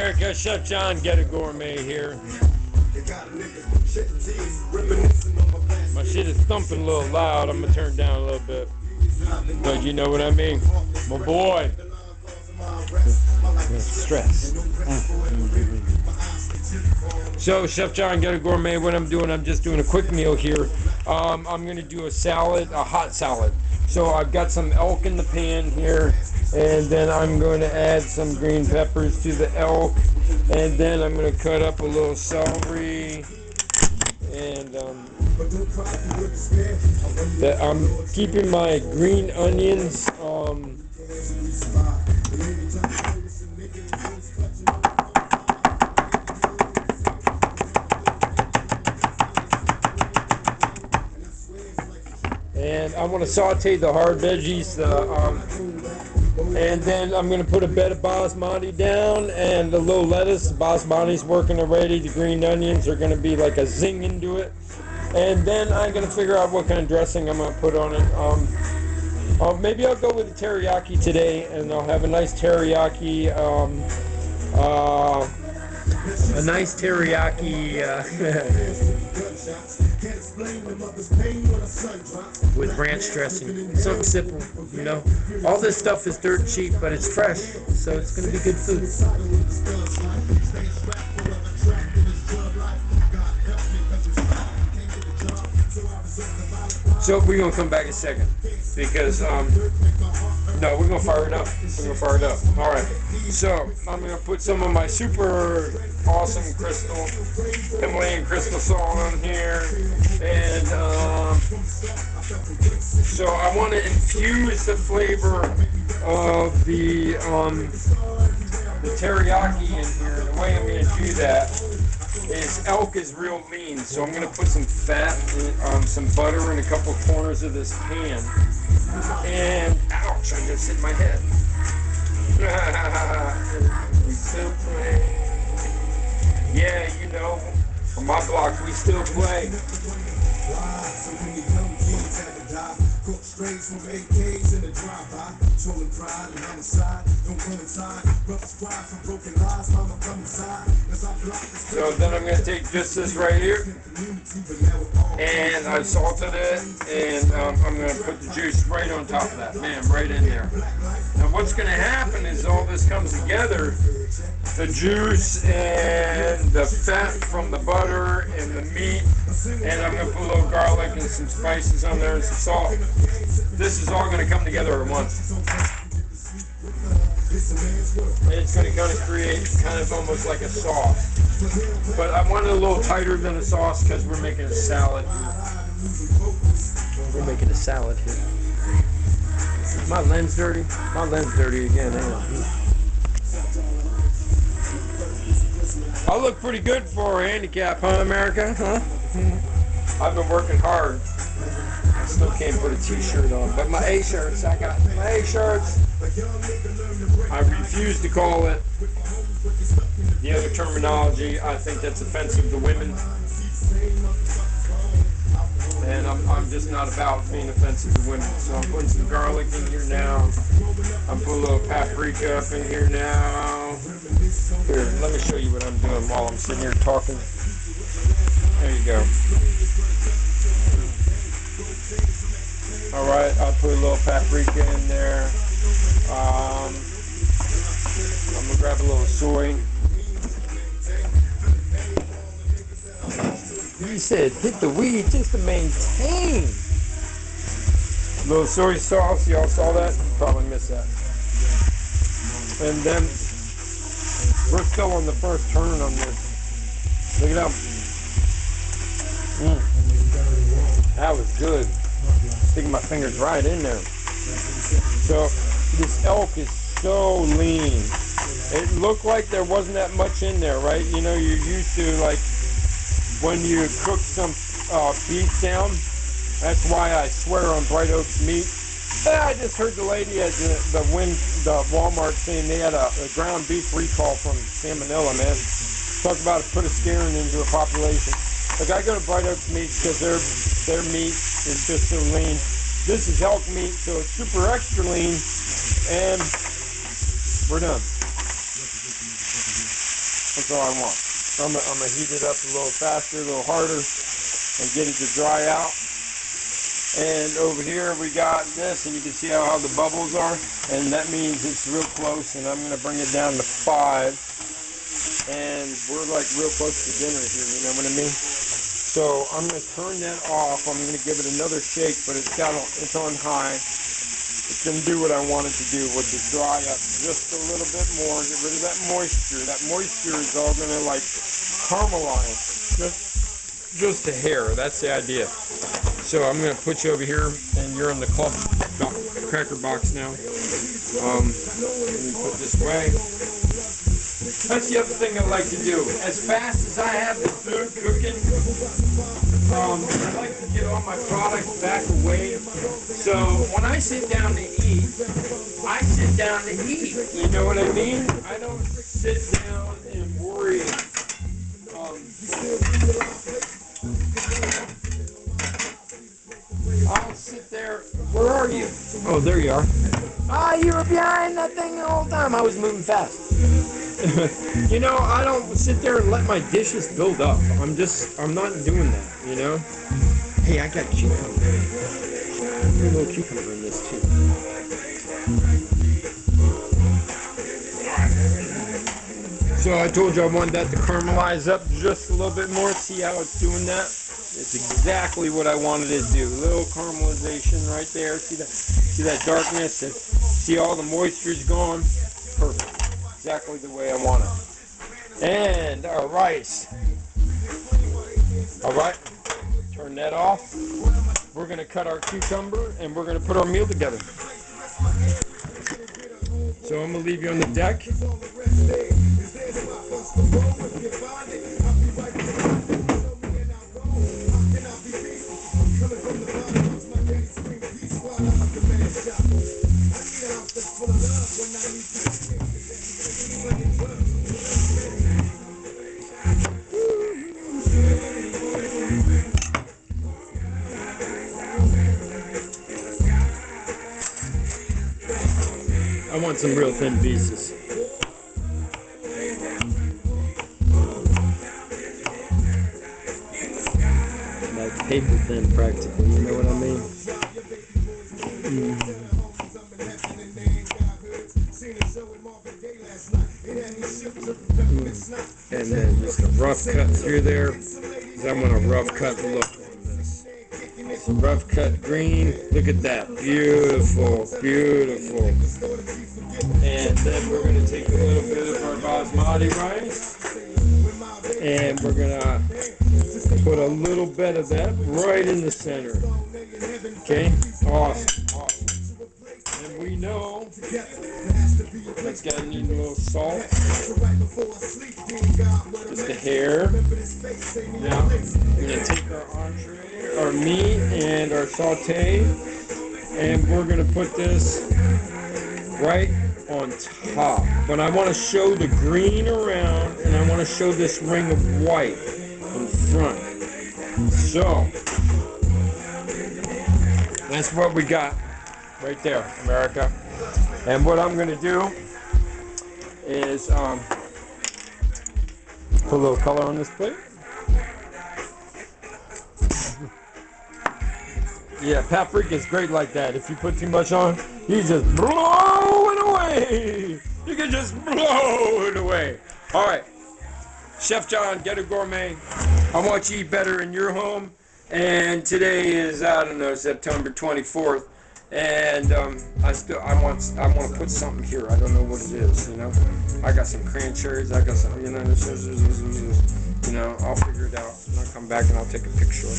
America, Chef John Ghetto Gourmet here. My shit is thumping a little loud. I'm gonna turn it down a little bit. But you know what I mean? My boy. Stress. So, Chef John Ghetto Gourmet, what I'm doing, I'm just doing a quick meal here. I'm gonna do a salad, a hot salad. So I've got some elk in the pan here, and then I'm going to add some green peppers to the elk, and then I'm going to cut up a little celery, and I'm keeping my green onions. And I want to saute the hard veggies, and then I'm going to put a bed of basmati down and a little lettuce. The basmati's working already. The green onions are going to be like a zing into it. And then I'm going to figure out what kind of dressing I'm going to put on it. Maybe I'll go with the teriyaki today, and I'll have a nice teriyaki, with ranch dressing. Something simple, you know. All this stuff is dirt cheap, but it's fresh, so it's going to be good food. So we're going to come back in a second, because, no, we're going to fire it up. We're going to fire it up. All right. So I'm going to put some of my super awesome Himalayan crystal salt on here. And so I want to infuse the flavor of the teriyaki in here. The way I'm going to do that is elk is real lean, so I'm going to put some fat, some butter in a couple corners of this pan. And ouch, I just hit my head. We still play. Yeah, you know, on my block we still play. So then I'm going to take just this right here, and I've salted it, and I'm going to put the juice right on top of that, man, right in there. Now what's going to happen is all this comes together, the juice and the fat from the butter and the meat, and I'm going to put a little garlic and some spices on there and some salt. This is all going to come together at once. And it's going to kind of create kind of almost like a sauce. But I want it a little tighter than a sauce because we're making a salad here. We're making a salad here. Is my lens dirty? My lens dirty again. Hang on. I look pretty good for a handicap, huh, America? Huh? I've been working hard. I still can't put a t-shirt on, but my A-shirts, I got my A-shirts. I refuse to call it the other terminology. I think that's offensive to women. And I'm just not about being offensive to women. So I'm putting some garlic in here now. I'm putting a little paprika up in here now. Here, let me show you what I'm doing while I'm sitting here talking. There you go. Alright, I'll put a little paprika in there. I'm going to grab a little soy. You said hit the weed just to maintain. A little soy sauce, y'all saw that? You probably missed that. And then we're still on the first turn on this. Look at that. That was good. Sticking my fingers right in there. So this elk is so lean. It looked like there wasn't that much in there, right? You know, you're used to like when you cook some beef down. That's why I swear on Bright Oak's meat. I just heard the lady at the Walmart saying they had a ground beef recall from salmonella, man. Talk about it, put a scaring into a population. Like I go to Bright Oak's meat because their meat is just so lean. This is elk meat, so it's super extra lean, and we're done. That's all I want. I'm gonna heat it up a little faster, a little harder, and get it to dry out. And over here we got this, and you can see how the bubbles are, and that means it's real close, and I'm going to bring it down to 5, and we're like real close to dinner here, you know what I mean? So I'm going to turn that off. I'm going to give it another shake, but it's on high. It's going to do what I want it to do, which is dry up just a little bit more, get rid of that moisture. That moisture is all going to like caramelize, just a hair. That's the idea. So I'm going to put you over here, and you're in the cracker box now. Let me put this away. That's the other thing I like to do. As fast as I have the food cooking, I like to get all my products back away. So when I sit down to eat, I sit down to eat. You know what I mean? I don't sit down and worry. I'll sit there. Where are you? Oh, there you are. Ah, you were behind that thing the whole time. I was moving fast. You know, I don't sit there and let my dishes build up. I'm not doing that, you know? Hey, I got cucumber. Put a little cucumber in this too. So I told you I wanted that to caramelize up just a little bit more. See how it's doing that? It's exactly what I wanted it to do. A little caramelization right there. See that darkness? See all the moisture's gone? Perfect. Exactly the way I want it. And our rice. Alright. Turn that off. We're going to cut our cucumber and we're going to put our meal together. So I'm going to leave you on the deck. I want some real thin pieces. Like paper thin practically, you know what I mean? And then just a rough cut through there. I want a rough cut look on this. It's a rough cut green. Look at that. Beautiful, beautiful. And then we're going to take a little bit of our basmati rice. And we're going to put a little bit of that right in the center. Okay? Awesome. Awesome. And we know it's got to need a little salt. Just a hair. Now, we're going to take our entree, our meat, and our saute, and we're going to put this right on top. But I want to show the green around, and I want to show this ring of white in front. So, that's what we got right there, America. And what I'm going to do is put a little color on this plate. Yeah, paprika is great like that. If you put too much on, you just blow it away. You can just blow it away. All right, Chef John, Ghetto Gourmet. I want you to eat better in your home. And today is, I don't know, September 24th. And I want to put something here. I don't know what it is, you know. I got some cranberries. I got some, you know, I'll figure it out. And I'll come back and I'll take a picture of it.